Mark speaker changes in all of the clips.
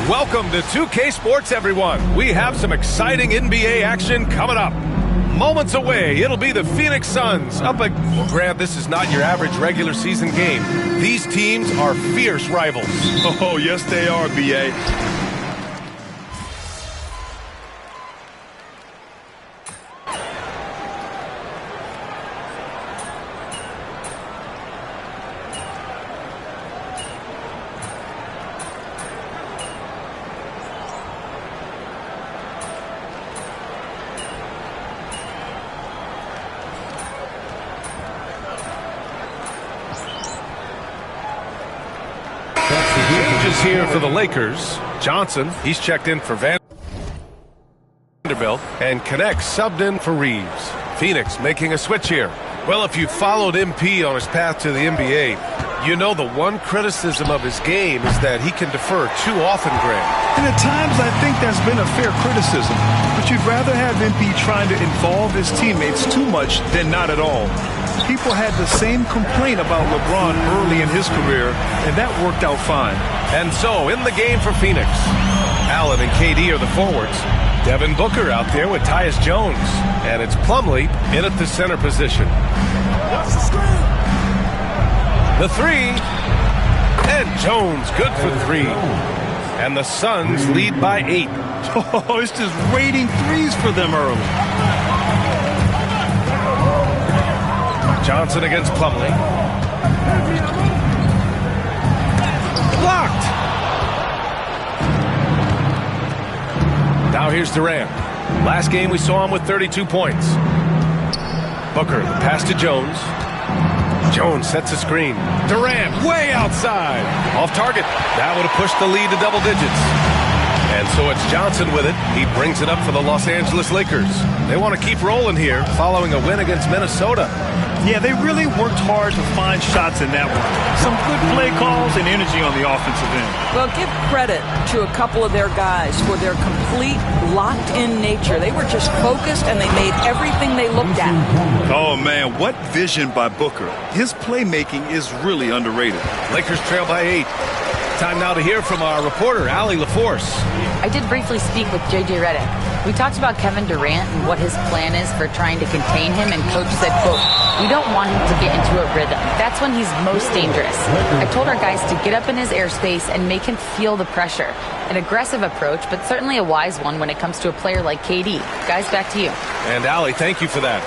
Speaker 1: Welcome to 2K Sports, everyone. We have some exciting NBA action coming up. Moments away, it'll be the Phoenix Suns up at... Well, Grant, this is not your average regular season game. These teams are fierce rivals.
Speaker 2: Oh, yes, they are, B.A.
Speaker 1: Changes here for the Lakers. Johnson, he's checked in for Vanderbilt, and Connect subbed in for Reeves. Phoenix making a switch here. Well, if you followed MP on his path to the NBA, you know the one criticism of his game is that he can defer too often, Grant.
Speaker 2: And at times I think that's been a fair criticism. But you'd rather have MP trying to involve his teammates too much than not at all. People had the same complaint about LeBron early in his career, and that worked out fine.
Speaker 1: And so, in the game for Phoenix, Allen and KD are the forwards. Devin Booker out there with Tyus Jones. And it's Plumlee in at the center position. The three. And Jones good for three. And the Suns lead by 8.
Speaker 2: Oh, it's just raining threes for them early.
Speaker 1: Johnson against Plumlee. Blocked. Now here's Durant. Last game we saw him with 32 points. Booker, the pass to Jones. Jones sets a screen. Durant way outside. Off target. That would have pushed the lead to double digits. And so it's Johnson with it. He brings it up for the Los Angeles Lakers. They want to keep rolling here following a win against Minnesota.
Speaker 2: Yeah, they really worked hard to find shots in that one. Some good play calls and energy on the offensive end.
Speaker 3: Well, give credit to a couple of their guys for their complete locked-in nature. They were just focused and they made everything they looked at.
Speaker 2: Oh, man, what vision by Booker. His playmaking is really underrated.
Speaker 1: Lakers trail by 8. Time now to hear from our reporter, Allie LaForce.
Speaker 4: I did briefly speak with J.J. Redick. We talked about Kevin Durant and what his plan is for trying to contain him, and Coach said, quote, "We don't want him to get into a rhythm. That's when he's most dangerous." I told our guys to get up in his airspace and make him feel the pressure. An aggressive approach, but certainly a wise one when it comes to a player like KD. Guys, back to you.
Speaker 1: And Allie, thank you for that.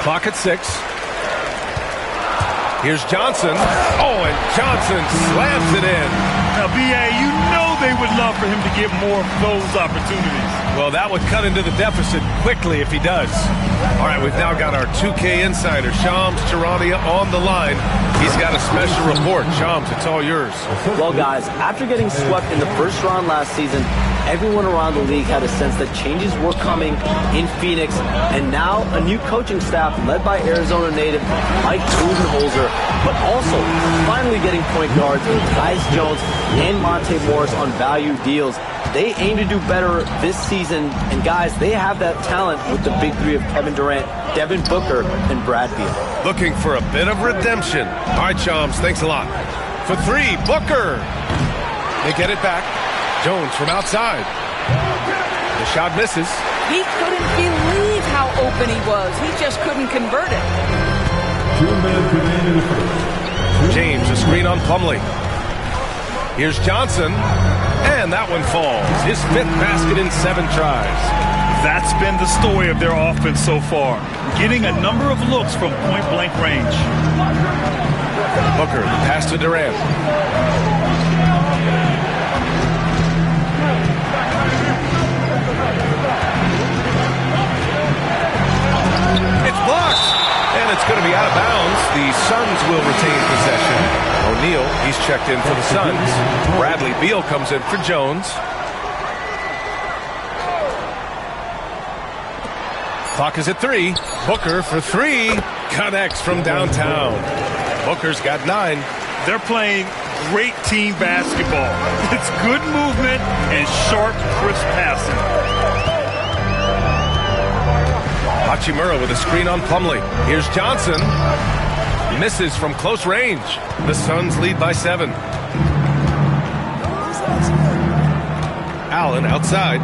Speaker 1: Clock at 6. Here's Johnson. Oh, and Johnson slams it in.
Speaker 2: Now, B.A., you know they would love for him to get more of those opportunities.
Speaker 1: Well, that would cut into the deficit quickly if he does. All right, we've now got our 2K insider, Shams Charania, on the line. He's got a special report. Shams, it's all yours.
Speaker 5: Well, guys, after getting swept in the first round last season, everyone around the league had a sense that changes were coming in Phoenix, and now a new coaching staff led by Arizona native Mike Budenholzer, but also finally getting point guards in Tyus Jones and Monte Morris on value deals. They aim to do better this season, and guys, they have that talent with the big three of Kevin Durant, Devin Booker, and Brad Beal.
Speaker 1: Looking for a bit of redemption. All right, Shams, thanks a lot. For 3, Booker. They get it back. Jones from outside. The shot misses.
Speaker 3: He couldn't believe how open he was. He just couldn't convert it.
Speaker 1: James, a screen on Plumlee. Here's Johnson, and that one falls. His 5th basket in 7 tries.
Speaker 2: That's been the story of their offense so far, getting a number of looks from point-blank range.
Speaker 1: Booker, the pass to Durant. It's blocked, and it's going to be out of bounds. The Suns will retain possession. O'Neal, he's checked in for the Suns. Bradley Beal comes in for Jones. Clock is at 3. Booker for 3. Connects from downtown. Booker's got 9.
Speaker 2: They're playing great team basketball. It's good movement and sharp, crisp passing.
Speaker 1: Hachimura with a screen on Plumlee. Here's Johnson. Misses from close range. The Suns lead by 7. Allen outside.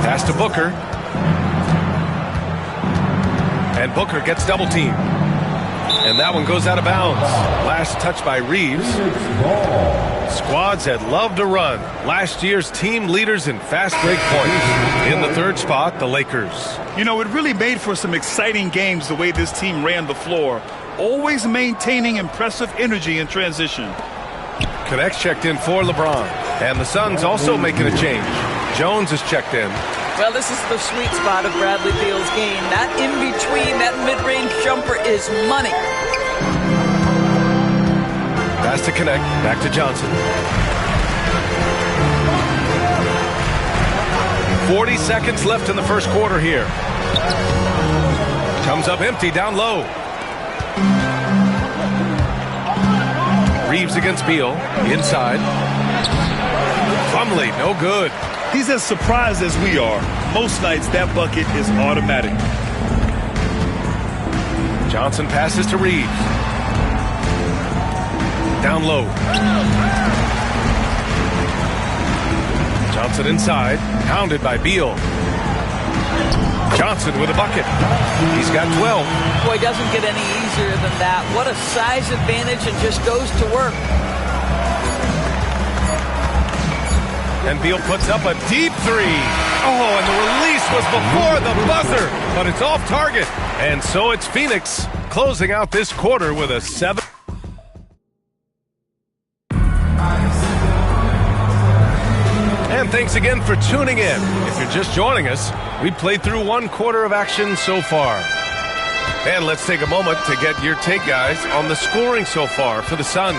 Speaker 1: Pass to Booker. And Booker gets double teamed. And that one goes out of bounds. Last touch by Reeves. Squads that love to run. Last year's team leaders in fast break points. In the third spot, the Lakers.
Speaker 2: You know, it really made for some exciting games the way this team ran the floor. Always maintaining impressive energy in transition.
Speaker 1: Connects checked in for LeBron. And the Suns also making a change. Jones is checked in.
Speaker 3: Well, this is the sweet spot of Bradley Beal's game. That in-between, that mid-range jumper is money.
Speaker 1: Pass to Connect. Back to Johnson. 40 seconds left in the first quarter here. Comes up empty down low. Reeves against Beal. Inside. Plumlee, no good.
Speaker 2: He's as surprised as we are. Most nights, that bucket is automatic.
Speaker 1: Johnson passes to Reeves. Down low. Johnson inside. Pounded by Beal. Johnson with a bucket. He's got 12.
Speaker 3: Boy, doesn't get any easier than that. What a size advantage, and just goes to work.
Speaker 1: And Beal puts up a deep three. Oh, and the release was before the buzzer, but it's off target. And so it's Phoenix closing out this quarter with a 7. And thanks again for tuning in. If you're just joining us, we played through one quarter of action so far. And let's take a moment to get your take, guys, on the scoring so far for the Suns.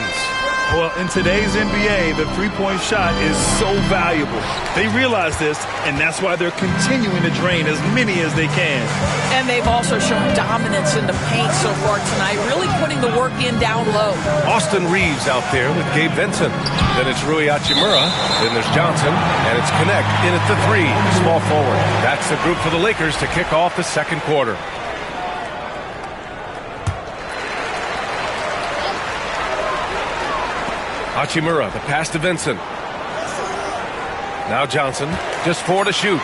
Speaker 2: Well, in today's NBA, the three-point shot is so valuable. They realize this, and that's why they're continuing to drain as many as they can.
Speaker 3: And they've also shown dominance in the paint so far tonight, really putting the work in down low.
Speaker 1: Austin Reeves out there with Gabe Vincent. Then it's Rui Hachimura. Then there's Johnson. And it's Connect in at the three, small forward. That's the group for the Lakers to kick off the second quarter. Hachimura, the pass to Vincent. Now Johnson, just 4 to shoot.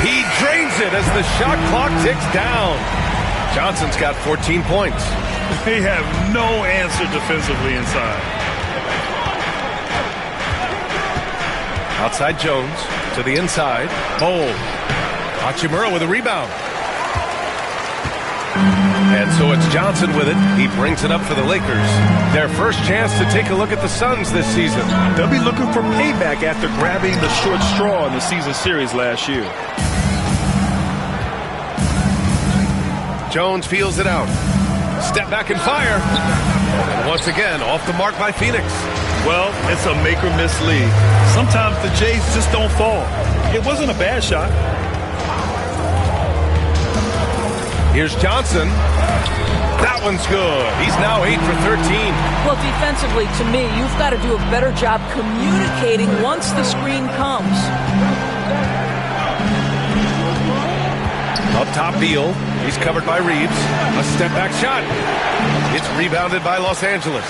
Speaker 1: He drains it as the shot clock ticks down. Johnson's got 14 points.
Speaker 2: They have no answer defensively inside.
Speaker 1: Outside Jones to the inside. Bold. Hachimura with a rebound. And so it's Johnson with it. He brings it up for the Lakers. Their first chance to take a look at the Suns this season.
Speaker 2: They'll be looking for payback after grabbing the short straw in the season series last year.
Speaker 1: Jones feels it out. Step back and fire. And once again, off the mark by Phoenix.
Speaker 2: Well, it's a make-or-miss league. Sometimes the Jays just don't fall. It wasn't a bad shot.
Speaker 1: Here's Johnson. That one's good. He's now 8 for 13.
Speaker 3: Well, defensively, to me, you've got to do a better job communicating once the screen comes.
Speaker 1: Up top, Beal. He's covered by Reeves. A step-back shot. It's rebounded by Los Angeles.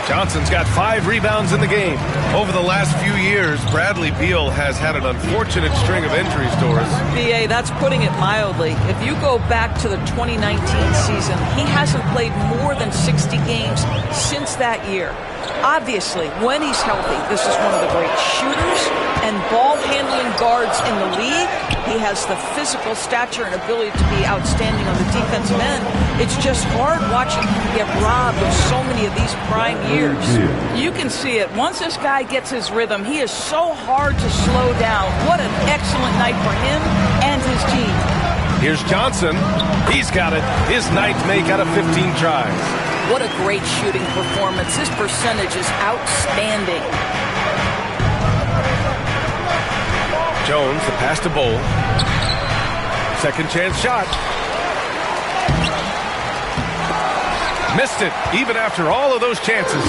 Speaker 1: Johnson's got 5 rebounds in the game. Over the last few years, Bradley Beal has had an unfortunate string of injuries, Doris.
Speaker 3: BA, that's putting it mildly. If you go back to the 2019 season, he hasn't played more than 60 games since that year. Obviously, when he's healthy, this is one of the great shooters and ball-handling guards in the league. He has the physical stature and ability to be outstanding on the defensive end. It's just hard watching him get robbed of so many of these prime years. You can see it. Once this guy gets his rhythm, he is so hard to slow down. What an excellent night for him and his team.
Speaker 1: Here's Johnson. He's got it. His ninth make out of 15 tries.
Speaker 3: What a great shooting performance. His percentage is outstanding.
Speaker 1: Jones, the pass to Bowl. Second chance shot. Missed it, even after all of those chances.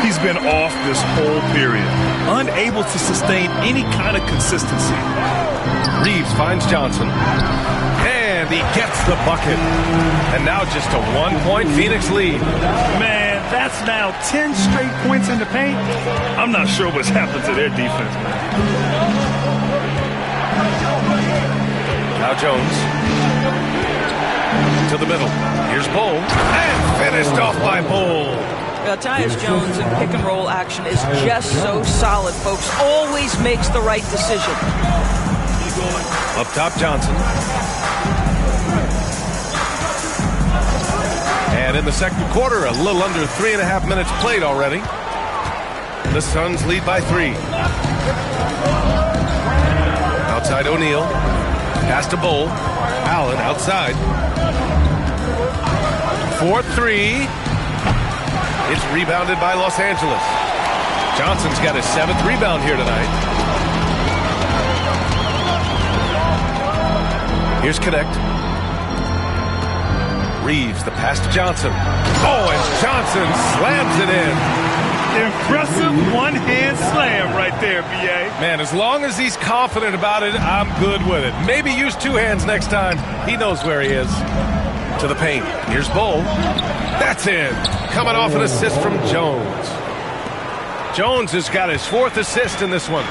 Speaker 2: He's been off this whole period, unable to sustain any kind of consistency.
Speaker 1: Reeves finds Johnson. And he gets the bucket. And now just a 1-point Phoenix lead.
Speaker 2: Man, That's now 10 straight points in the paint. I'm not sure what's happened to their defense, man.
Speaker 1: Now Jones. To the middle. Here's Bull. And finished off by Bull.
Speaker 3: Tyus Jones in pick and roll action is just so solid, folks. Always makes the right decision.
Speaker 1: Up top, Johnson. And in the second quarter, a little under 3.5 minutes played already. The Suns lead by 3. Outside O'Neal. Pass to Bull. Allen outside. 4-3. It's rebounded by Los Angeles. Johnson's got his 7th rebound here tonight. Here's Connect. Reeves, the pass to Johnson. Oh, and Johnson slams it in.
Speaker 2: Impressive one-hand slam right there, B.A.
Speaker 1: Man, as long as he's confident about it, I'm good with it. Maybe use 2 hands next time. He knows where he is. To the paint. Here's Bull. That's in. Coming off an assist from Jones. Jones has got his 4th assist in this one.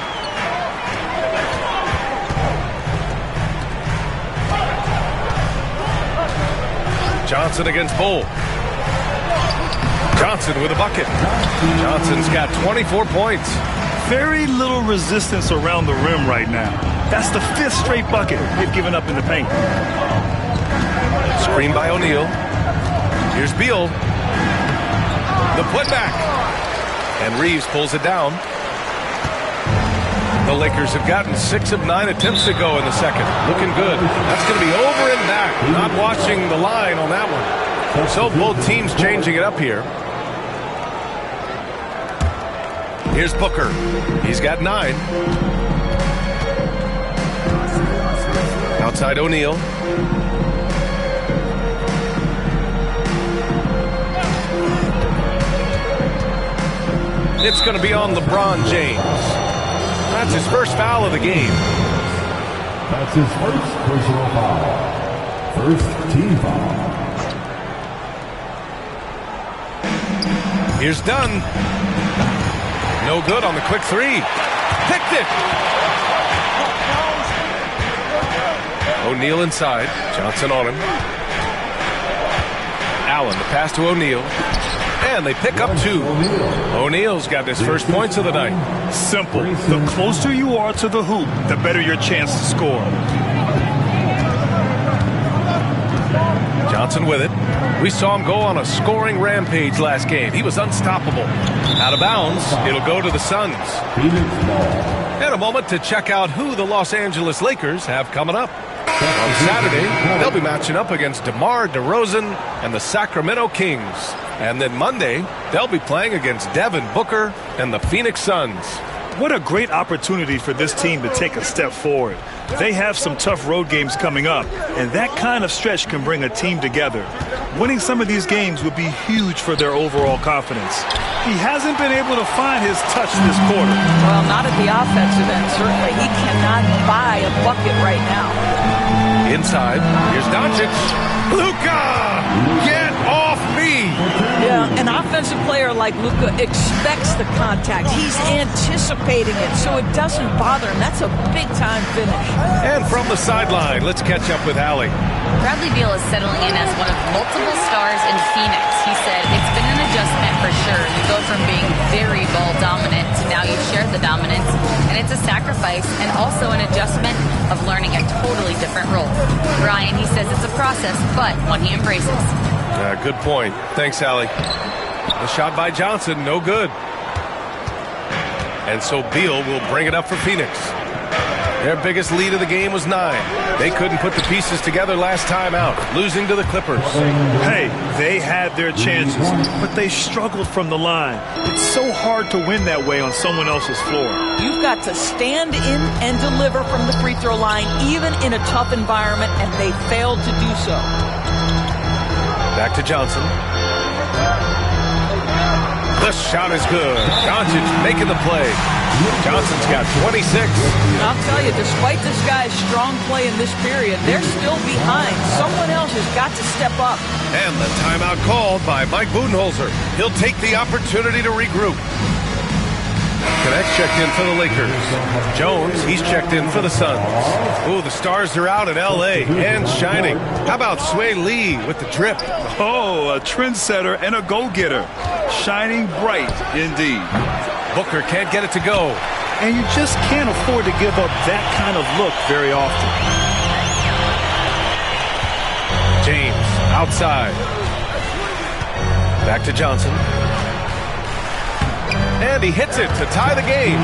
Speaker 1: Johnson against Bull. Johnson with a bucket. Johnson's got 24 points.
Speaker 2: Very little resistance around the rim right now. That's the 5th straight bucket they've given up in the paint.
Speaker 1: Screen by O'Neal. Here's Beal. The putback. And Reeves pulls it down. The Lakers have gotten 6 of 9 attempts to go in the second. Looking good. That's going to be over and back. Not watching the line on that one. So both teams changing it up here. Here's Booker. He's got 9. Outside O'Neal. It's going to be on LeBron James. That's his first foul of the game.
Speaker 6: That's his first personal foul. First team foul.
Speaker 1: Here's Dunn. No good on the quick 3. Picked it. O'Neal inside. Johnson on him. Allen, the pass to O'Neal. And they pick up 2. O'Neal's got his first points of the night.
Speaker 2: Simple. The closer you are to the hoop, the better your chance to score.
Speaker 1: Johnson with it. We saw him go on a scoring rampage last game. He was unstoppable. Out of bounds, it'll go to the Suns. And a moment to check out who the Los Angeles Lakers have coming up. On Saturday, they'll be matching up against DeMar DeRozan and the Sacramento Kings. And then Monday, they'll be playing against Devin Booker and the Phoenix Suns.
Speaker 2: What a great opportunity for this team to take a step forward. They have some tough road games coming up, and that kind of stretch can bring a team together. Winning some of these games would be huge for their overall confidence. He hasn't been able to find his touch this quarter.
Speaker 3: Well, not at the offensive end, certainly. He cannot buy a bucket right now.
Speaker 1: Inside, here's Doncic. Luka, get off me!
Speaker 3: Yeah, an offensive player like Luka expects the contact. He's anticipating it, so it doesn't bother him. That's a big-time finish.
Speaker 1: And from the sideline, let's catch up with Allie.
Speaker 4: Bradley Beal is settling in as one of multiple stars in Phoenix. He said it's been an adjustment for sure. You go from being very ball dominant to now you share the dominance, and it's a sacrifice and also an adjustment of learning a totally different role. Ryan, he says it's a process, but one he embraces.
Speaker 1: Good point. Thanks, Allie. The shot by Johnson, no good. And so Beal will bring it up for Phoenix. Their biggest lead of the game was 9. They couldn't put the pieces together last time out, losing to the Clippers.
Speaker 2: Hey, they had their chances, but they struggled from the line. It's so hard to win that way on someone else's floor.
Speaker 3: You've got to stand in and deliver from the free throw line, even in a tough environment, and they failed to do so.
Speaker 1: Back to Johnson. The shot is good. Doncic making the play. Johnson's got 26.
Speaker 3: I'll tell you, despite this guy's strong play in this period, they're still behind. Someone else has got to step up.
Speaker 1: And the timeout called by Mike Budenholzer. He'll take the opportunity to regroup. Connect checked in for the Lakers. Jones, he's checked in for the Suns. Ooh, the stars are out in L.A. and shining. How about Sway Lee with the drip?
Speaker 2: Oh, a trendsetter and a go-getter. Shining bright indeed.
Speaker 1: Booker can't get it to go.
Speaker 2: And you just can't afford to give up that kind of look very often.
Speaker 1: James, outside. Back to Johnson. And he hits it to tie the game.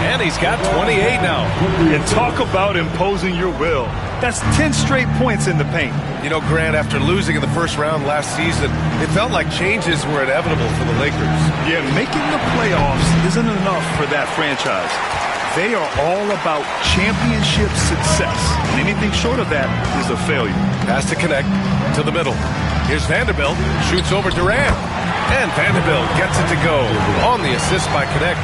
Speaker 1: And he's got 28 now.
Speaker 2: And talk about imposing your will. That's 10 straight points in the paint.
Speaker 1: You know, Grant, after losing in the first round last season, it felt like changes were inevitable for the Lakers.
Speaker 2: Yeah, making the playoffs isn't enough for that franchise. They are all about championship success. And anything short of that is a failure.
Speaker 1: Pass to Connect to the middle. Here's Vanderbilt. Shoots over Durant. And Vanderbilt gets it to go on the assist by Connect.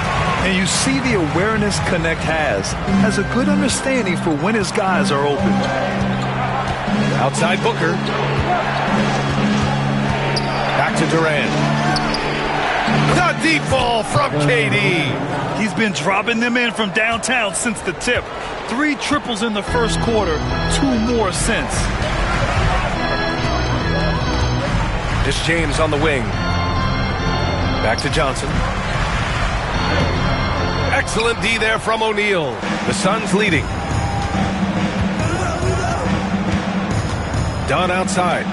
Speaker 2: And you see the awareness Connect has a good understanding for when his guys are open.
Speaker 1: Outside Booker. Back to Durant. The deep ball from KD.
Speaker 2: He's been dropping them in from downtown since the tip. 3 triples in the first quarter, 2 more since.
Speaker 1: This James on the wing. Back to Johnson. Excellent D there from O'Neal. The Suns leading. Dunn outside.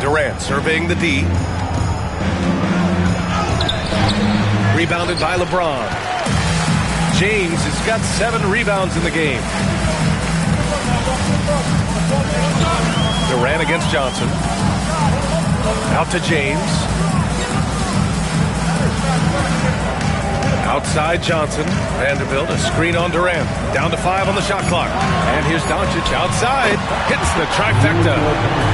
Speaker 1: Durant surveying the D. Rebounded by LeBron. James has got 7 rebounds in the game. Durant against Johnson. Out to James. Outside Johnson. Vanderbilt, a screen on Durant. Down to 5 on the shot clock. And here's Doncic outside. Hits the trifecta.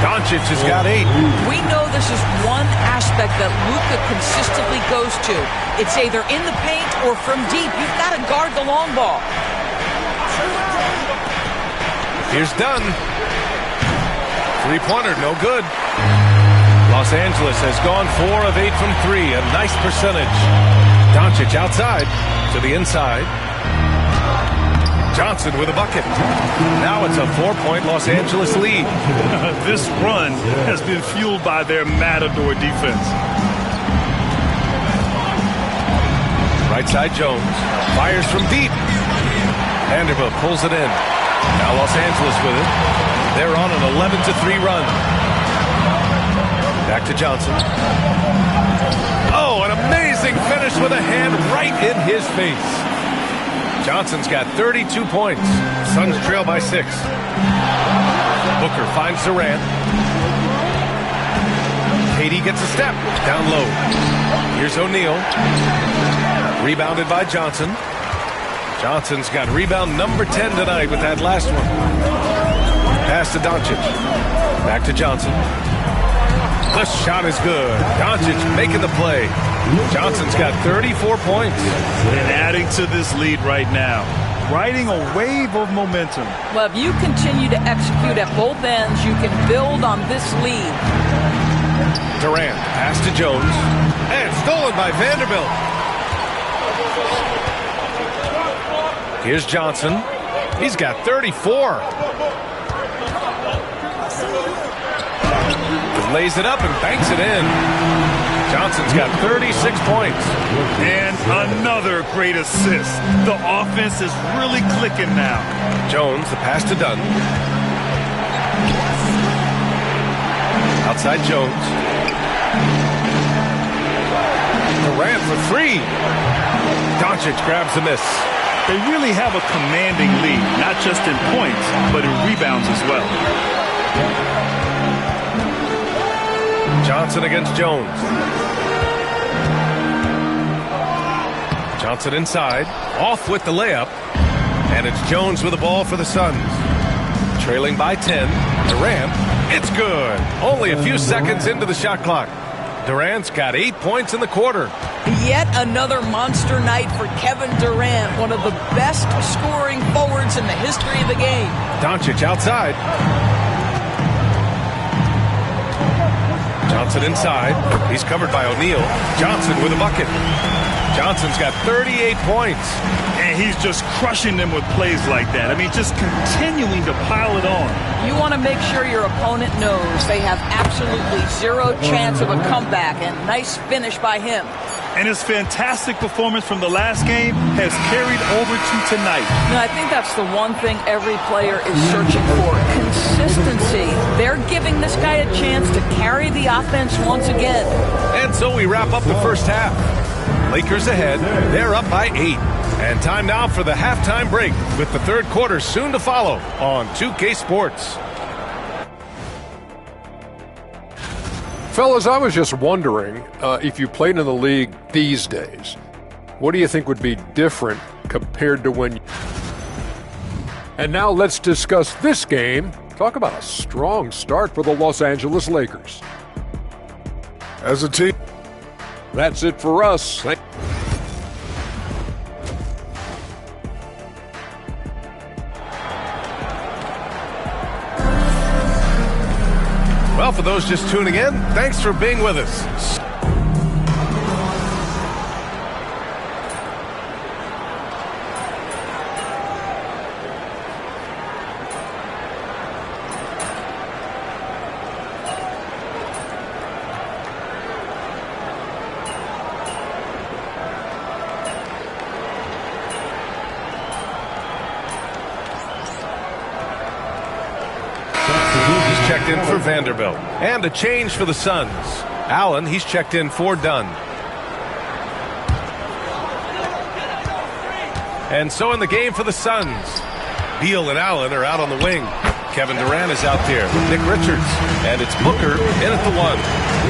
Speaker 1: Doncic has got 8.
Speaker 3: We know this is one aspect that Luka consistently goes to. It's either in the paint or from deep. You've got to guard the long ball.
Speaker 1: Here's Dunn. 3-pointer, no good. Los Angeles has gone 4 of 8 from 3. A nice percentage. Doncic outside to the inside. Johnson with a bucket. Now it's a 4-point Los Angeles lead.
Speaker 2: This run has been fueled by their matador defense.
Speaker 1: Right side Jones. Fires from deep. Vanderbilt pulls it in. Now Los Angeles with it. They're on an 11-3 run. Back to Johnson. Oh, an amazing finish with a hand right in his face. Johnson's got 32 points. Suns trail by 6. Booker finds Durant. KD gets a step. Down low. Here's O'Neal. Rebounded by Johnson. Johnson's got rebound number 10 tonight with that last one. Pass to Doncic. Back to Johnson. The shot is good. Doncic making the play. Johnson's got 34 points.
Speaker 2: And adding to this lead right now. Riding a wave of momentum.
Speaker 3: Well, if you continue to execute at both ends, you can build on this lead.
Speaker 1: Durant, pass to Jones. And stolen by Vanderbilt. Here's Johnson. He's got 34. Lays it up and banks it in. Johnson's got 36 points.
Speaker 2: And another great assist. The offense is really clicking now.
Speaker 1: Jones, the pass to Dunn. Outside Jones. Durant for 3. Doncic grabs the miss.
Speaker 2: They really have a commanding lead, not just in points, but in rebounds as well.
Speaker 1: Johnson against Jones. Johnson inside. Off with the layup. And it's Jones with the ball for the Suns. Trailing by 10. Durant. It's good. Only a few seconds into the shot clock. Durant's got 8 points in the quarter.
Speaker 3: Yet another monster night for Kevin Durant, one of the best scoring forwards in the history of the game.
Speaker 1: Doncic outside. Johnson inside. He's covered by O'Neal. Johnson with a bucket. Johnson's got 38 points.
Speaker 2: And he's just crushing them with plays like that. I mean, just continuing to pile it on.
Speaker 3: You want to make sure your opponent knows they have absolutely zero chance of a comeback, and nice finish by him.
Speaker 2: And his fantastic performance from the last game has carried over to tonight.
Speaker 3: And I think that's the one thing every player is searching for. Consistency. They're giving this guy a chance to carry the offense once again.
Speaker 1: And so we wrap up the first half. Lakers ahead. They're up by 8. And time now for the halftime break, with the third quarter soon to follow on 2K Sports.
Speaker 7: Fellas, I was just wondering if you played in the league these days, what do you think would be different compared to when you... And now let's discuss this game. Talk about a strong start for the Los Angeles Lakers.
Speaker 8: As a team,
Speaker 7: that's it for us.
Speaker 1: Well, for those just tuning in, thanks for being with us. Checked in for Vanderbilt. And a change for the Suns. Allen, he's checked in for Dunn. And so in the game for the Suns, Beal and Allen are out on the wing. Kevin Durant is out there with Nick Richards. And it's Booker in at the 1.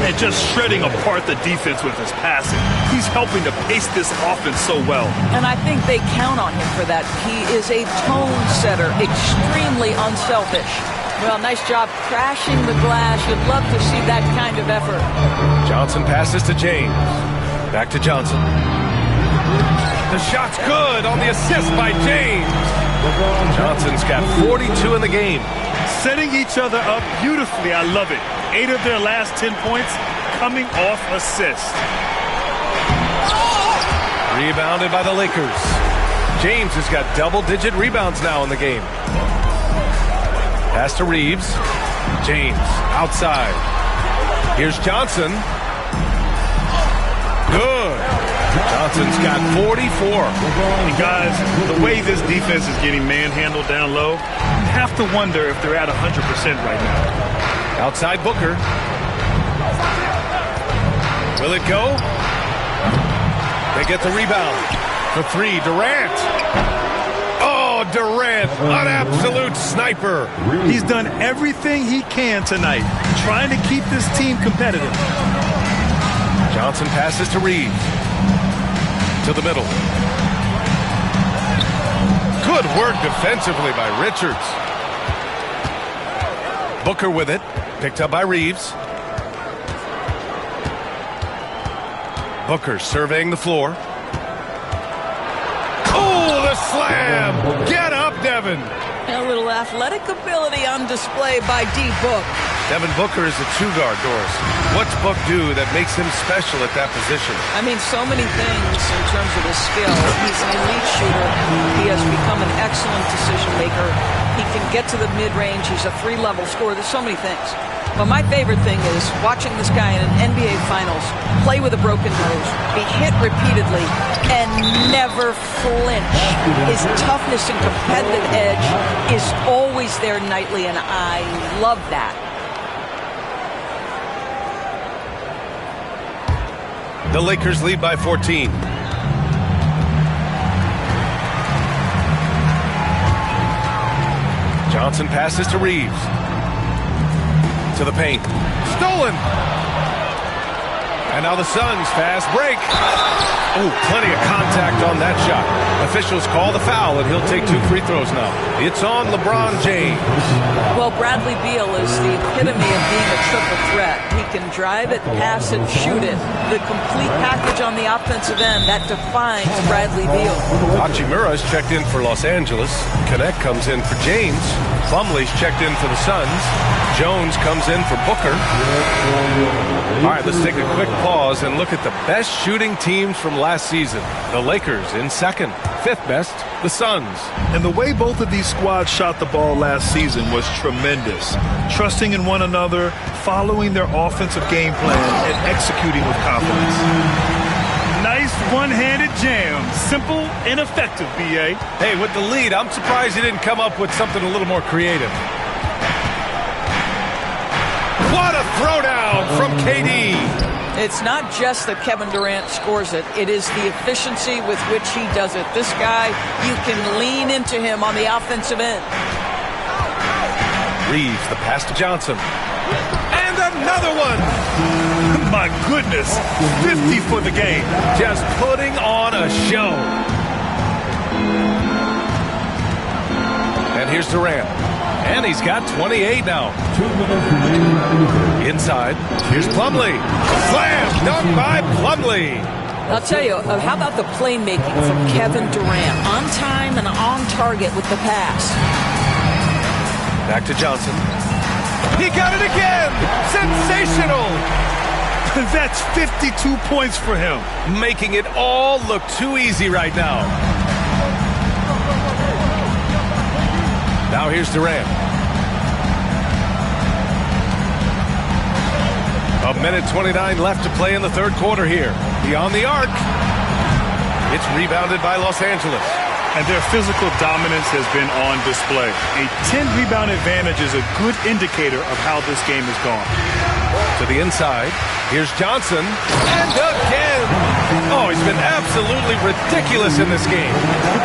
Speaker 2: And just shredding apart the defense with his passing. He's helping to pace this offense so well.
Speaker 3: And I think they count on him for that. He is a tone setter, extremely unselfish. Well, nice job crashing the glass. You'd love to see that kind of effort.
Speaker 1: Johnson passes to James. Back to Johnson. The shot's good on the assist by James. Johnson's got 42 in the game.
Speaker 2: Setting each other up beautifully. I love it. 8 of their last 10 points coming off assists.
Speaker 1: Rebounded by the Lakers. James has got double-digit rebounds now in the game. Pass to Reeves. James outside. Here's Johnson. Good. Johnson's got 44.
Speaker 2: And guys, the way this defense is getting manhandled down low, you have to wonder if they're at 100% right now.
Speaker 1: Outside Booker. Will it go? They get the rebound. For 3, Durant. Durant, an absolute sniper.
Speaker 2: He's done everything he can tonight, trying to keep this team competitive.
Speaker 1: Johnson passes to Reeves. To the middle. Good work defensively by Richards. Booker with it. Picked up by Reeves. Booker surveying the floor. Slam! Get up, Devin!
Speaker 3: A little athletic ability on display by D-Book.
Speaker 1: Devin Booker is a two-guard, Doris. What's Book do that makes him special at that position?
Speaker 3: I mean, so many things in terms of his skill. He's an elite shooter. He has become an excellent decision maker. He can get to the mid-range. He's a 3-level scorer. There's so many things. But my favorite thing is watching this guy in an NBA Finals play with a broken nose, be hit repeatedly, and never flinch. His toughness and competitive edge is always there nightly, and I love that.
Speaker 1: The Lakers lead by 14. Johnson passes to Reeves. To the paint. Stolen! And now the Suns fast break. Oh, plenty of contact on that shot. Officials call the foul, and he'll take 2 free throws now. It's on LeBron James.
Speaker 3: Well, Bradley Beal is the epitome of being a triple threat. He can drive it, pass it, shoot it. The complete package on the offensive end, that defines Bradley Beal.
Speaker 1: Hachimura's checked in for Los Angeles. Connect comes in for James. Plumlee's checked in for the Suns. Jones comes in for Booker. All right, let's take a quick pause and look at the best shooting teams from last season. The Lakers in second. 5th best, the Suns.
Speaker 2: And the way both of these squads shot the ball last season was tremendous. Trusting in one another, following their offensive game plan, and executing with confidence. Nice one-handed jam. Simple and effective, B.A.
Speaker 1: Hey, with the lead, I'm surprised he didn't come up with something a little more creative. What a throwdown from KD.
Speaker 3: It's not just that Kevin Durant scores it. It is the efficiency with which he does it. This guy, you can lean into him on the offensive end.
Speaker 1: Reeves, the pass to Johnson. And another one.
Speaker 2: My goodness, 50 for the game.
Speaker 1: Just putting on a show. And here's Durant. And he's got 28 now. Inside, here's Plumlee. Slam dunk by Plumlee.
Speaker 3: I'll tell you, how about the playmaking from Kevin Durant? On time and on target with the pass.
Speaker 1: Back to Johnson. He got it again. Sensational.
Speaker 2: That's 52 points for him.
Speaker 1: Making it all look too easy right now. Now here's Durant. A minute 29 left to play in the third quarter here. Beyond the arc. It's rebounded by Los Angeles.
Speaker 2: And their physical dominance has been on display. A 10-rebound advantage is a good indicator of how this game has gone.
Speaker 1: To the inside. Here's Johnson. And again. Oh, he's been absolutely ridiculous in this game.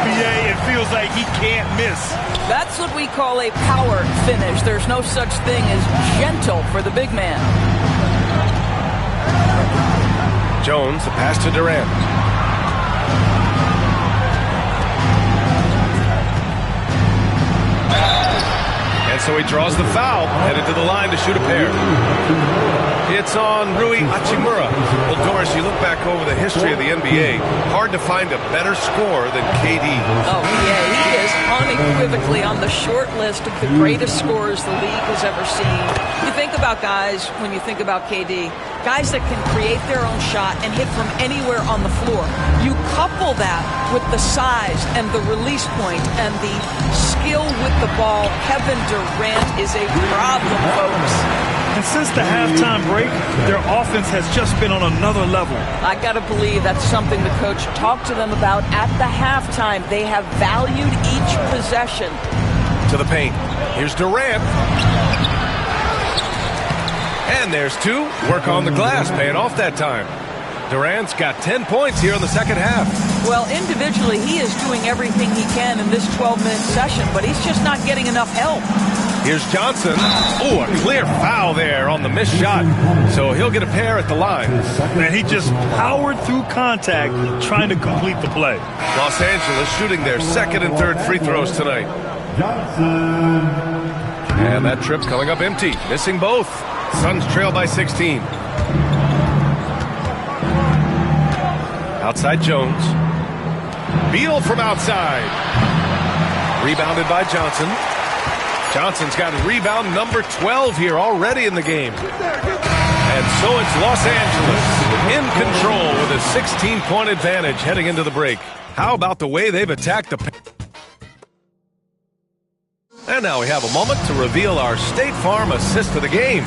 Speaker 2: BA, it feels like he can't miss.
Speaker 3: That's what we call a power finish. There's no such thing as gentle for the big man.
Speaker 1: Jones, a pass to Durant. And so he draws the foul, headed to the line to shoot a pair. It's on Rui Hachimura. Well, Doris, you look back over the history of the NBA, hard to find a better scorer than KD.
Speaker 3: Oh, yeah, he is unequivocally on the short list of the greatest scorers the league has ever seen. You think about guys, when you think about KD, guys that can create their own shot and hit from anywhere on the floor. You couple that with the size and the release point and the skill with the ball. Kevin Durant is a problem, folks.
Speaker 2: And since the halftime break, their offense has just been on another level.
Speaker 3: I got to believe that's something the coach talked to them about at the halftime. They have valued each possession.
Speaker 1: To the paint. Here's Durant. And there's 2. Work on the glass, paying off that time. Durant's got 10 points here in the second half.
Speaker 3: Well, individually, he is doing everything he can in this 12-minute session, but he's just not getting enough help.
Speaker 1: Here's Johnson. Oh, a clear foul there on the missed shot. So he'll get a pair at the line.
Speaker 2: And he just powered through contact trying to complete the play.
Speaker 1: Los Angeles shooting their second and third free throws tonight. And that trip coming up empty. Missing both. Suns trail by 16. Outside Jones. Beal from outside. Rebounded by Johnson. Johnson's got rebound number 12 here already in the game. And so it's Los Angeles in control with a 16-point advantage heading into the break. How about the way they've attacked the... And now we have a moment to reveal our State Farm assist of the game.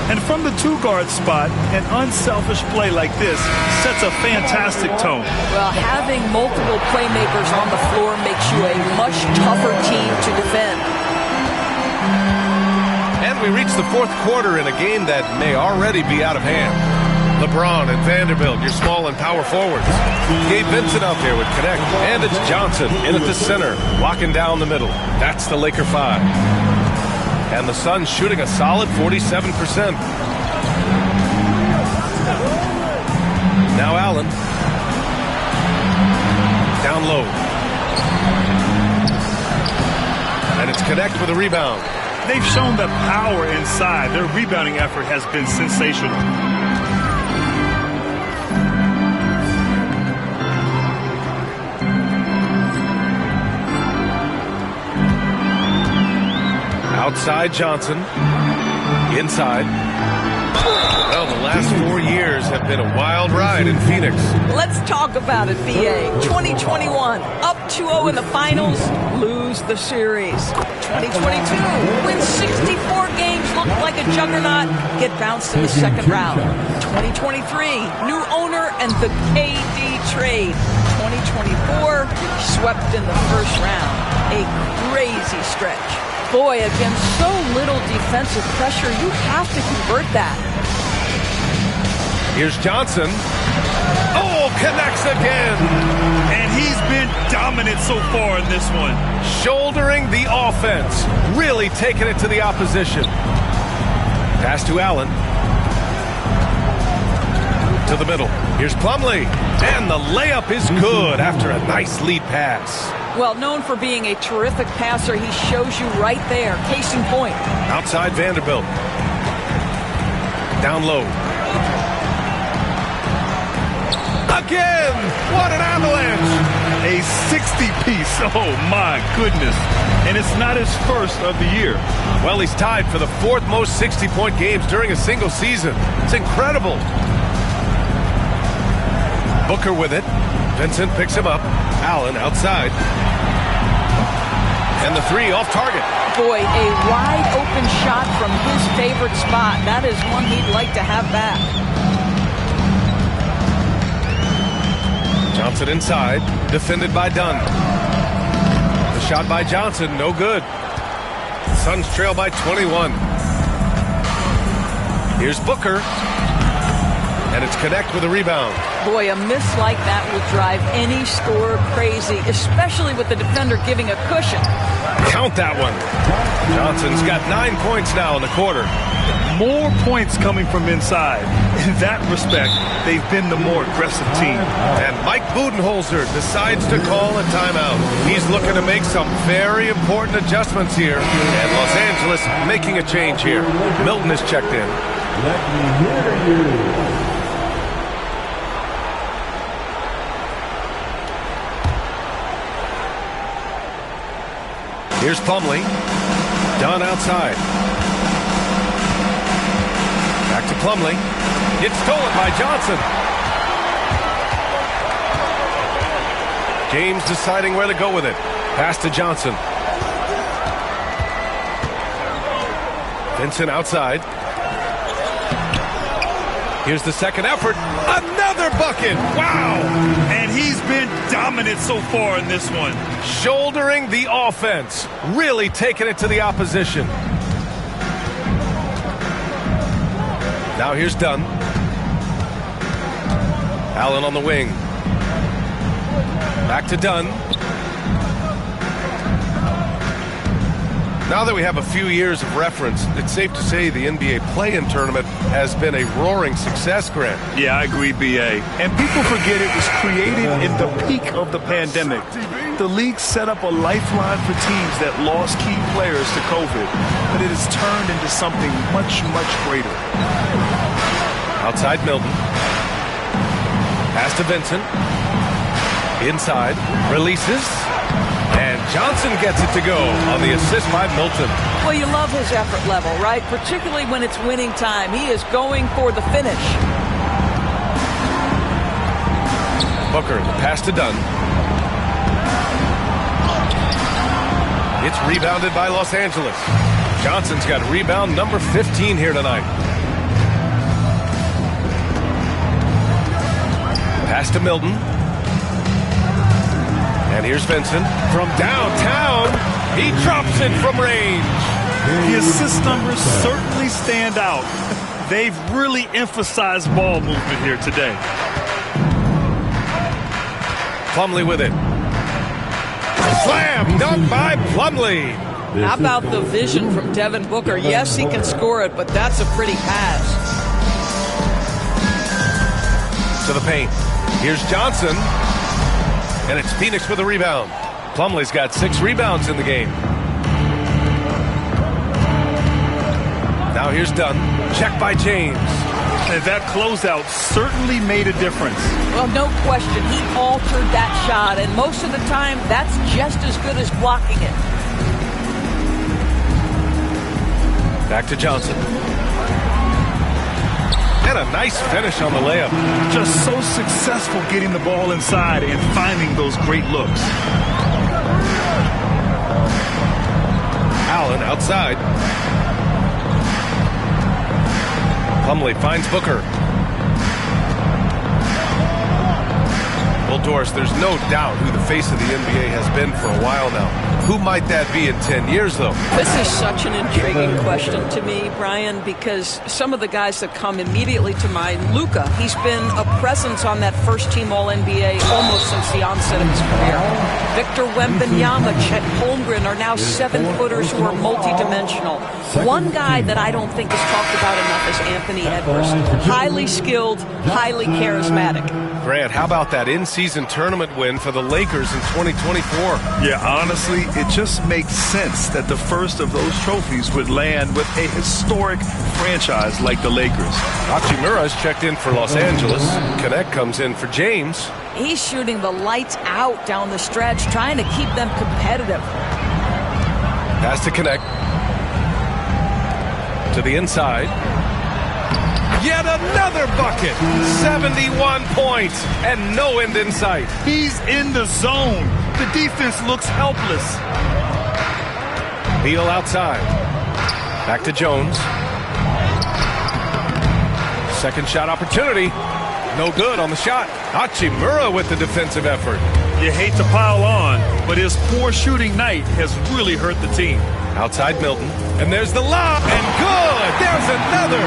Speaker 2: And from the 2-guard spot, an unselfish play like this sets a fantastic tone.
Speaker 3: Well, having multiple playmakers on the floor makes you a much tougher team to defend.
Speaker 1: And we reach the fourth quarter in a game that may already be out of hand. LeBron and Vanderbilt, your small and power forwards. Gabe Vincent out there with Connect. And it's Johnson in at the center, locking down the middle. That's the Laker 5. And the Suns shooting a solid 47%. Now Allen. Down low. And it's Connect with a rebound.
Speaker 2: They've shown the power inside. Their rebounding effort has been sensational.
Speaker 1: Outside Johnson. Inside. Well, the last 4 years have been a wild ride in Phoenix.
Speaker 3: Let's talk about it, BA. 2021, up 2-0 in the finals, lose the series. 2022, win 64 games, look like a juggernaut, get bounced in the second round. 2023, new owner and the KD trade. 2024, swept in the first round. A crazy stretch. Boy, against so little defensive pressure, you have to convert that.
Speaker 1: Here's Johnson. Oh, connects again.
Speaker 2: And he's been dominant so far in this one.
Speaker 1: Shouldering the offense. Really taking it to the opposition. Pass to Allen. To the middle. Here's Plumlee. And the layup is good after a nice lead pass.
Speaker 3: Well, known for being a terrific passer, he shows you right there. Case in point.
Speaker 1: Outside Vanderbilt. Down low. Again! What an avalanche!
Speaker 2: A 60-piece. Oh, my goodness. And it's not his first of the year.
Speaker 1: Well, he's tied for the 4th most 60-point games during a single season. It's incredible. Booker with it. Vincent picks him up. Allen outside. And the three off target.
Speaker 3: Boy, a wide open shot from his favorite spot. That is one he'd like to have back.
Speaker 1: Johnson inside, defended by Dunn. The shot by Johnson, no good. Suns trail by 21. Here's Booker. And it's Connect with a rebound.
Speaker 3: Boy, a miss like that will drive any scorer crazy, especially with the defender giving a cushion.
Speaker 1: Count that one. Johnson's got 9 points now in the quarter.
Speaker 2: More points coming from inside. In that respect, they've been the more aggressive team.
Speaker 1: And Mike Budenholzer decides to call a timeout. He's looking to make some very important adjustments here. And Los Angeles making a change here. Milton has checked in.
Speaker 6: Let me hear you.
Speaker 1: Here's Plumlee. Dunn outside. Back to Plumlee. It's stolen by Johnson. James deciding where to go with it. Pass to Johnson. Vincent outside. Here's the second effort. Another bucket. Wow.
Speaker 2: And he's been dominant so far in this one.
Speaker 1: Shouldering the offense. Really taking it to the opposition. Now here's Dunn. Allen on the wing. Back to Dunn. Now that we have a few years of reference, it's safe to say the NBA play-in tournament has been a roaring success, Grant.
Speaker 2: Yeah, I agree, BA. And people forget it was created in the peak of the pandemic. The league set up a lifeline for teams that lost key players to COVID, but it has turned into something much, much greater.
Speaker 1: Outside Milton. Pass to Vincent. Inside. Releases. And Johnson gets it to go on the assist by Milton.
Speaker 3: Well, you love his effort level, right? Particularly when it's winning time. He is going for the finish.
Speaker 1: Booker, the pass to Dunn. It's rebounded by Los Angeles. Johnson's got rebound number 15 here tonight. Pass to Milton. And here's Vincent from downtown. He drops it from range.
Speaker 2: The assist numbers certainly stand out. They've really emphasized ball movement here today.
Speaker 1: Plumlee with it. Slam dunk by Plumlee.
Speaker 3: How about the vision from Devin Booker? Yes, he can score it, but that's a pretty pass.
Speaker 1: to the paint. Here's Johnson. And it's Phoenix with a rebound. Plumlee's got 6 rebounds in the game. Now here's Dunn. Check by James.
Speaker 2: And that closeout certainly made a difference.
Speaker 3: Well, no question. He altered that shot, and most of the time, that's just as good as blocking it.
Speaker 1: Back to Johnson. And a nice finish on the layup.
Speaker 2: Just so successful getting the ball inside and finding those great looks.
Speaker 1: Allen outside. Plumlee finds Booker. Well, Doris, there's no doubt who the face of the NBA has been for a while now. Who might that be in 10 years, though?
Speaker 3: This is such an intriguing question to me, Brian, because some of the guys that come immediately to mind, Luka, he's been a presence on that first-team All-NBA almost since the onset of his career. Victor Wembanyama, Chet Holmgren are now 7-footers who are multidimensional. One guy that I don't think is talked about enough is Anthony Edwards. Highly skilled, highly charismatic.
Speaker 1: Grant, how about that in-season tournament win for the Lakers in 2024?
Speaker 2: Yeah, honestly, it just makes sense that the first of those trophies would land with a historic franchise like the Lakers.
Speaker 1: Hachimura's checked in for Los Angeles. Connect comes in for James.
Speaker 3: He's shooting the lights out down the stretch, trying to keep them competitive.
Speaker 1: Pass to Connect. To the inside. Yet another bucket. 71 points and no end in sight.
Speaker 2: He's in the zone. The defense looks helpless.
Speaker 1: Beal outside. Back to Jones. Second shot opportunity. No good on the shot. Hachimura with the defensive effort.
Speaker 2: You hate to pile on, but his poor shooting night has really hurt the team.
Speaker 1: Outside Milton. And there's the lob. And good. There's another.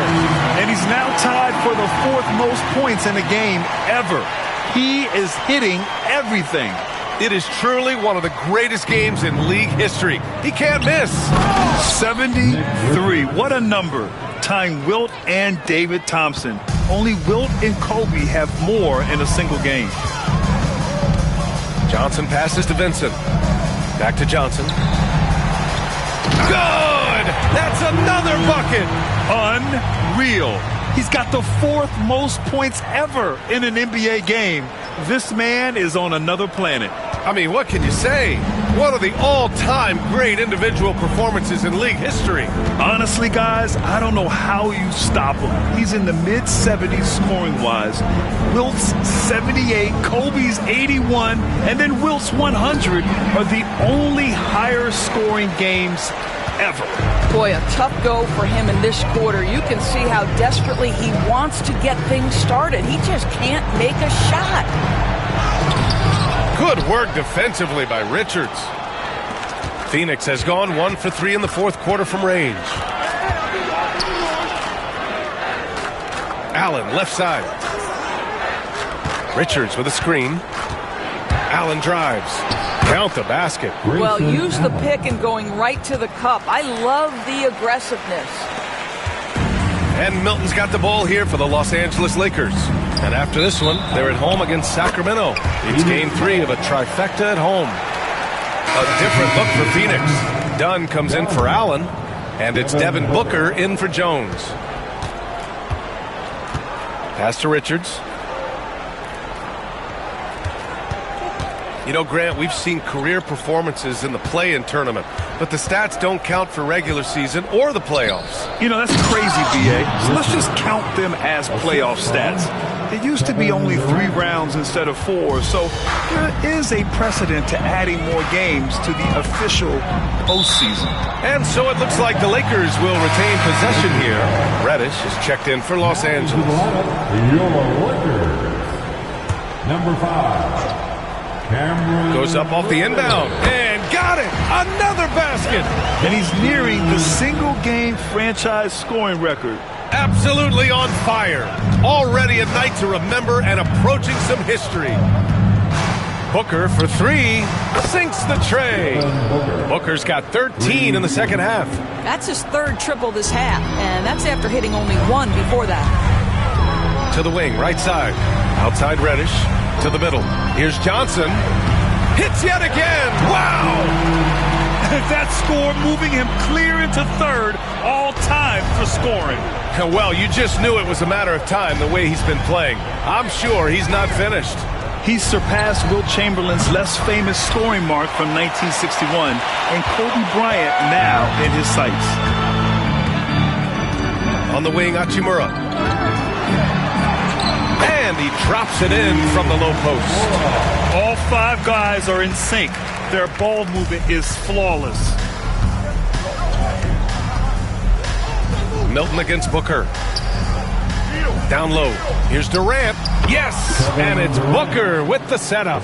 Speaker 2: And he's now tied for the 4th most points in a game ever. He is hitting everything.
Speaker 1: It is truly one of the greatest games in league history. He can't miss.
Speaker 2: 73. What a number. Tying Wilt and David Thompson. Only Wilt and Kobe have more in a single game.
Speaker 1: Johnson passes to Vincent. Back to Johnson. Good! That's another bucket!
Speaker 2: Unreal. He's got the 4th most points ever in an NBA game. This man is on another planet.
Speaker 1: I mean, what can you say? One of the all-time great individual performances in league history.
Speaker 2: Honestly, guys, I don't know how you stop him. He's in the mid-70s scoring-wise. Wilt's 78, Kobe's 81, and then Wilt's 100 are the only higher-scoring games ever.
Speaker 3: Boy, a tough go for him in this quarter. You can see how desperately he wants to get things started. He just can't make a shot.
Speaker 1: Good work defensively by Richards. Phoenix has gone 1 for 3 in the 4th quarter from range. Allen left side. Richards with a screen. Allen drives. Count the basket.
Speaker 3: Well, use the pick and going right to the cup. I love the aggressiveness.
Speaker 1: And Milton's got the ball here for the Los Angeles Lakers. And after this one, they're at home against Sacramento. It's game 3 of a trifecta at home. A different look for Phoenix. Dunn comes in for Allen, and it's Devin Booker in for Jones. Pass to Richards. You know, Grant, we've seen career performances in the play-in tournament, but the stats don't count for regular season or the playoffs.
Speaker 2: You know, that's crazy, BA. So let's just count them as playoff stats. It used to be only 3 rounds instead of 4, so there is a precedent to adding more games to the official postseason.
Speaker 1: And so it looks like the Lakers will retain possession here. Reddish is checked in for Los Angeles.
Speaker 6: Your Lakers. Number 5. Cameron
Speaker 1: Goes up off the inbound and got it! Another basket!
Speaker 2: And he's nearing the single-game franchise scoring record.
Speaker 1: Absolutely on fire. Already a night to remember and approaching some history. Booker for 3. Sinks the tray. Booker's got 13 in the second half.
Speaker 3: That's his 3rd triple this half, and that's after hitting only 1 before that.
Speaker 1: To the wing, right side. Outside Reddish. To the middle. Here's Johnson. Hits yet again. Wow!
Speaker 2: That score moving him clear into third, all time for scoring.
Speaker 1: Well, you just knew it was a matter of time the way he's been playing. I'm sure he's not finished.
Speaker 2: He surpassed Wilt Chamberlain's less famous scoring mark from 1961, and Kobe Bryant now in his sights.
Speaker 1: On the wing, Hachimura. And he drops it in from the low post.
Speaker 2: All five guys are in sync. Their ball movement is flawless.
Speaker 1: Milton against Booker. Down low. Here's Durant. Yes! And it's Booker with the setup.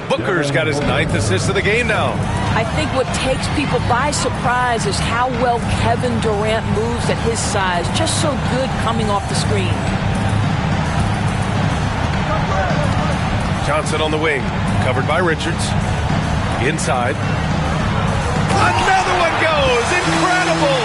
Speaker 1: Booker's got his 9th assist of the game now.
Speaker 3: I think what takes people by surprise is how well Kevin Durant moves at his size. Just so good coming off the screen.
Speaker 1: Johnson on the wing. Covered by Richards. Inside. Another one goes! Incredible!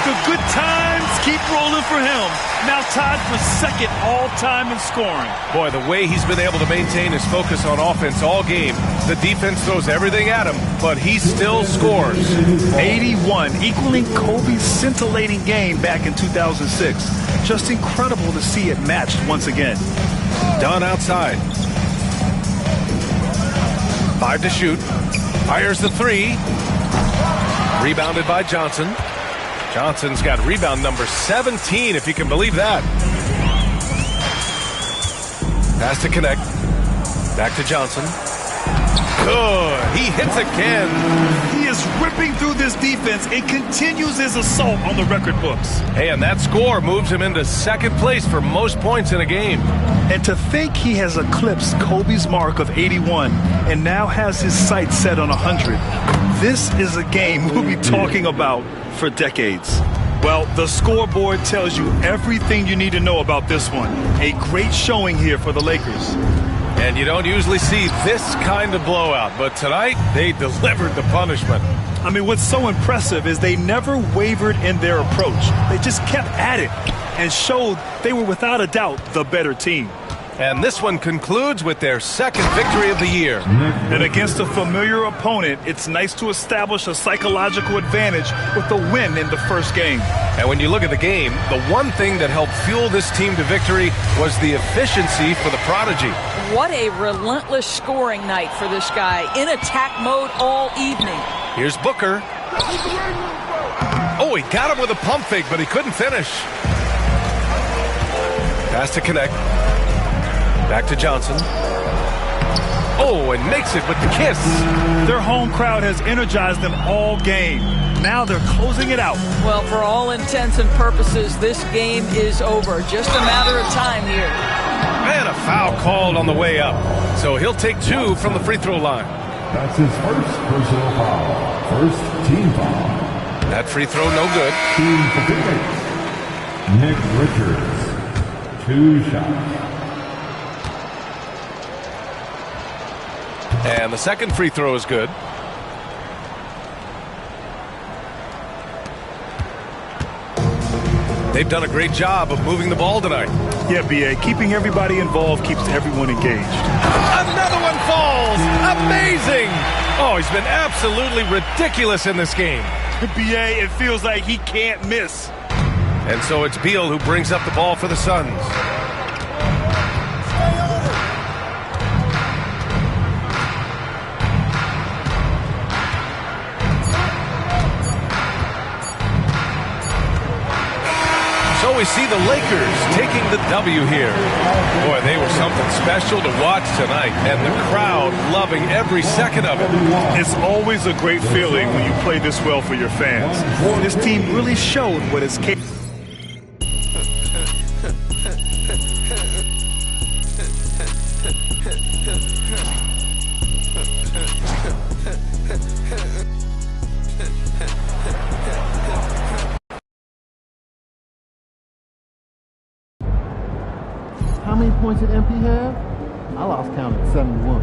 Speaker 2: The good times keep rolling for him. Now tied for second all-time in scoring.
Speaker 1: Boy, the way he's been able to maintain his focus on offense all game. The defense throws everything at him, but he still scores.
Speaker 2: 81, equaling Kobe's scintillating game back in 2006. Just incredible to see it matched once again.
Speaker 1: Dunn outside. 5 to shoot. Fires the 3. Rebounded by Johnson. Johnson's got rebound number 17, if you can believe that. Pass to connect. Back to Johnson. Good. He hits again.
Speaker 2: He is ripping through this defense and continues his assault on the record books.
Speaker 1: Hey, and that score moves him into second place for most points in a game.
Speaker 2: And to think he has eclipsed Kobe's mark of 81 and now has his sights set on 100. This is a game we'll be talking about for decades. Well, the scoreboard tells you everything you need to know about this one. A great showing here for the Lakers.
Speaker 1: And you don't usually see this kind of blowout, but tonight they delivered the punishment.
Speaker 2: I mean, what's so impressive is they never wavered in their approach. They just kept at it and showed they were without a doubt the better team.
Speaker 1: And this one concludes with their second victory of the year.
Speaker 2: And against a familiar opponent, it's nice to establish a psychological advantage with the win in the first game.
Speaker 1: And when you look at the game, the one thing that helped fuel this team to victory was the efficiency for the Prodigy.
Speaker 3: What a relentless scoring night for this guy. In attack mode all evening.
Speaker 1: Here's Booker. Oh, he got him with a pump fake, but he couldn't finish. Pass to connect. Back to Johnson. Oh, and makes it with the kiss.
Speaker 2: Their home crowd has energized them all game. Now they're closing it out.
Speaker 3: Well, for all intents and purposes, this game is over. Just a matter of time here.
Speaker 1: And a foul called on the way up. So he'll take 2 from the free throw line.
Speaker 6: That's his first personal foul. First team foul.
Speaker 1: That free throw no good.
Speaker 6: Nick Richards. 2 shots.
Speaker 1: And the second free throw is good. They've done a great job of moving the ball tonight.
Speaker 2: Yeah, B.A., keeping everybody involved keeps everyone engaged.
Speaker 1: Another one falls! Amazing! Oh, he's been absolutely ridiculous in this game.
Speaker 2: B.A., it feels like he can't miss.
Speaker 1: And so it's Beal who brings up the ball for the Suns. So we see the Lakers taking the W here. Boy, they were something special to watch tonight, and the crowd loving every second of it.
Speaker 2: It's always a great feeling when you play this well for your fans. This team really showed what it's capable of.
Speaker 9: How many points did MP have? I lost count at 71.